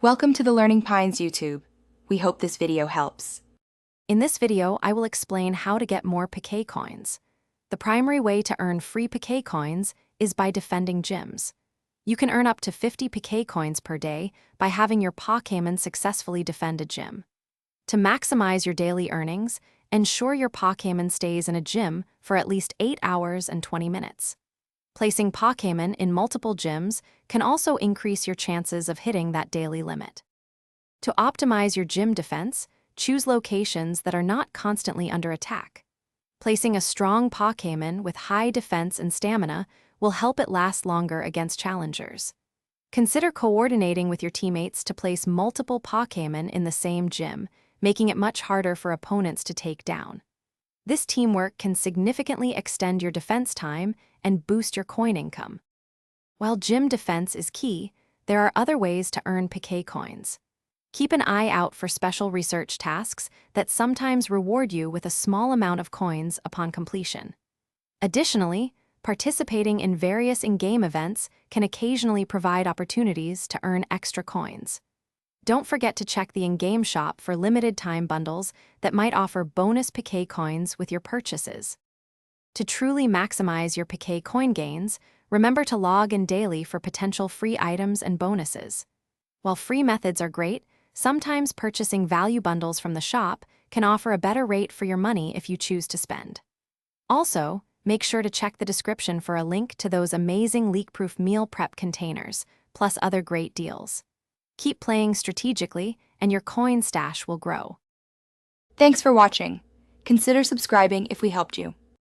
Welcome to the Learning Pines YouTube. We hope this video helps. In this video, I will explain how to get more Pokecoins. The primary way to earn free Pokecoins is by defending gyms. You can earn up to 50 Pokecoins per day by having your Pokémon successfully defend a gym. To maximize your daily earnings, ensure your Pokémon stays in a gym for at least 8 hours and 20 minutes. Placing Pokémon in multiple gyms can also increase your chances of hitting that daily limit. To optimize your gym defense, choose locations that are not constantly under attack. Placing a strong Pokémon with high defense and stamina will help it last longer against challengers. Consider coordinating with your teammates to place multiple Pokémon in the same gym, making it much harder for opponents to take down. This teamwork can significantly extend your defense time and boost your coin income. While gym defense is key, there are other ways to earn Pokecoins. Keep an eye out for special research tasks that sometimes reward you with a small amount of coins upon completion. Additionally, participating in various in-game events can occasionally provide opportunities to earn extra coins. Don't forget to check the in-game shop for limited-time bundles that might offer bonus Pokecoins with your purchases. To truly maximize your Pokecoin gains, remember to log in daily for potential free items and bonuses. While free methods are great, sometimes purchasing value bundles from the shop can offer a better rate for your money if you choose to spend. Also, make sure to check the description for a link to those amazing leak-proof meal prep containers, plus other great deals. Keep playing strategically, and your coin stash will grow. Thanks for watching. Consider subscribing if we helped you.